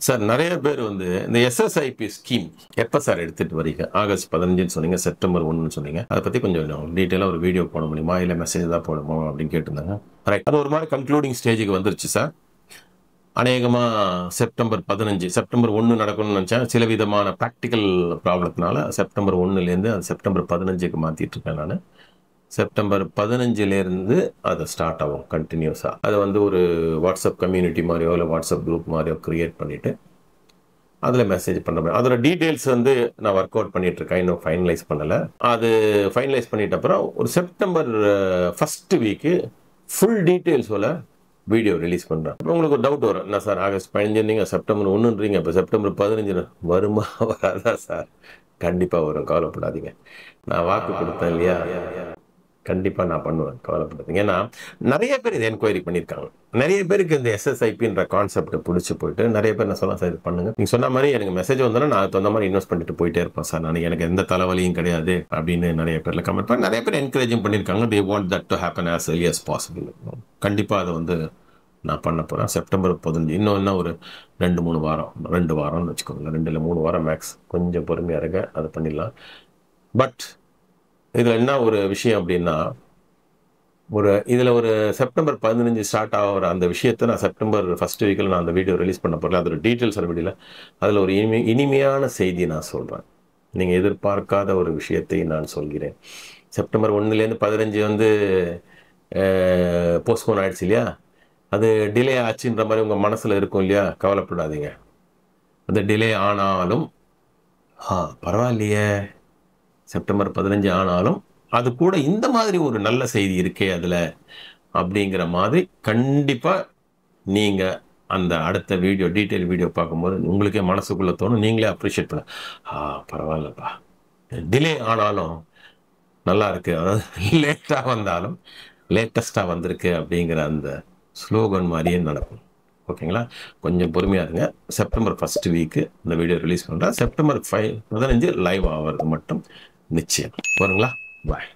Sir நிறைய பேர் வந்து இந்த எஸ்எஸ்ஐபி ஸ்கீம் எப்போ சார் எடுத்துட்டு வரீங்க? ஆகஸ்ட் 15ன்னு சொன்னீங்க, செப்டம்பர் 1ன்னு சொன்னீங்க. அதை பற்றி கொஞ்சம் டீட்டெயிலாக ஒரு வீடியோ போட முடியுமா, இல்லை மெசேஜ் தான் போடணுமா அப்படின்னு கேட்டிருந்தாங்க. ரைட், அது ஒரு மாதிரி கன்க்ளூடிங் ஸ்டேஜுக்கு வந்துருச்சு சார். அநேகமாக செப்டம்பர் 15, செப்டம்பர் 1 நடக்கணும்னு நினச்சேன். சில விதமான ப்ராக்டிக்கல் ப்ராப்ளத்தினால செப்டம்பர் 1லேருந்து அது செப்டம்பர் 15க்கு மாற்றிட்டு இருக்கேன் நான். செப்டம்பர் 15லேருந்து அது ஸ்டார்ட் ஆகும் கண்டினியூஸாக. அதை வந்து ஒரு வாட்ஸ்அப் கம்யூனிட்டி மாதிரியோ இல்லை வாட்ஸ்அப் குரூப் மாதிரியோ க்ரியேட் பண்ணிவிட்டு அதில் மெசேஜ் பண்ணுறேன். அதோட டீட்டெயில்ஸ் வந்து நான் ஒர்க் அவுட் பண்ணிகிட்ருக்கேன், இன்னும் ஃபைனலைஸ் பண்ணலை. அது ஃபைனலைஸ் பண்ணிட்ட அப்புறம் ஒரு செப்டம்பர் ஃபஸ்ட்டு வீக்கு ஃபுல் டீட்டெயில்ஸோட வீடியோ ரிலீஸ் பண்ணுறேன். இப்போ உங்களுக்கு ஒரு டவுட் வரும், என்ன சார் ஆகஸ்ட் 15 நீங்கள் செப்டம்பர் 1ன்றீங்க, இப்போ செப்டம்பர் 15 வருமா வராதா சார்? கண்டிப்பாக வரும், கவலைப்படாதீங்க. நான் வாக்கு கொடுத்தேன் இல்லையா, கண்டிப்பாக நான் பண்ணுவேன், கவலைப்படாதீங்க. ஏன்னா நிறைய பேர் இதை என்கொயரி பண்ணியிருக்காங்க. நிறைய பேருக்கு இந்த எஸ்எஸ்ஐபின்ற கான்செப்ட் பிடிச்சி போயிட்டு நிறைய பேர் நான் சொல்லலாம் சார் இது பண்ணுங்க, நீங்கள் சொன்ன மாதிரி எனக்கு மெசேஜ் வந்தோன்னா நான் அதுக்கு தகுந்த மாதிரி இன்வெஸ்ட் பண்ணிட்டு போயிட்டே இருப்பேன் சார், நான் எனக்கு எந்த தலைவலியும் கிடையாது அப்படின்னு நிறைய பேரில் கமெண்ட் பண்ணி நிறைய பேர் என்கரேஜும் பண்ணியிருக்காங்க. They want that to happen as early as possible. கண்டிப்பாக அதை வந்து நான் பண்ண போகிறேன். செப்டம்பர் 15 இன்னும் ஒரு 2-3 வாரம், 2 வாரம்னு வச்சுக்கோங்க, 2 இல்லை 3 வாரம் மேக்ஸ். கொஞ்சம் பொறுமையாக இருங்க, அதை பண்ணிடலாம். பட் இதில் என்ன ஒரு விஷயம் அப்படின்னா, இதில் ஒரு செப்டம்பர் 15 ஸ்டார்ட் ஆகிற அந்த விஷயத்தை நான் செப்டம்பர் ஃபஸ்ட் வீக்கில் நான் அந்த வீடியோ ரிலீஸ் பண்ண போகிறேன். அதோட டீட்டெயில்ஸ் வீடியோவில் அதில் ஒரு இனிமையான செய்தி நான் சொல்கிறேன். நீங்கள் எதிர்பார்க்காத ஒரு விஷயத்தை நான் சொல்கிறேன். செப்டம்பர் 1லேருந்து 15 வந்து போஸ்ட்போன் ஆகிடுச்சு இல்லையா, அது டிலே ஆச்சுன்ற மாதிரி உங்கள் மனசில் இருக்கும் இல்லையா, கவலைப்படாதீங்க. அது டிலே ஆனாலும் பரவாயில்லையே, செப்டம்பர் 15 ஆனாலும் அது கூட இந்த மாதிரி ஒரு நல்ல செய்தி இருக்கே அதில் அப்படிங்கிற மாதிரி கண்டிப்பாக நீங்கள் அந்த அடுத்த வீடியோ டீட்டெயில் வீடியோ பார்க்கும்போது உங்களுக்கே மனசுக்குள்ளே தோணும், நீங்களே அப்ரிஷியேட் பண்ண, பரவாயில்லப்பா, டிலே ஆனாலும் நல்லா இருக்குது, அதாவது லேட்டாக வந்தாலும் லேட்டஸ்ட்டாக வந்திருக்கு அப்படிங்கிற அந்த ஸ்லோகன் மாதிரியே நடக்கும். ஓகேங்களா, கொஞ்சம் பொறுமையாக இருங்க. செப்டம்பர் ஃபஸ்ட் வீக்கு இந்த வீடியோ ரிலீஸ் பண்ணுறேன். செப்டம்பர் 15 லைவ் ஆகிறது மட்டும் நிச்சயம். வருங்களா? பாய்.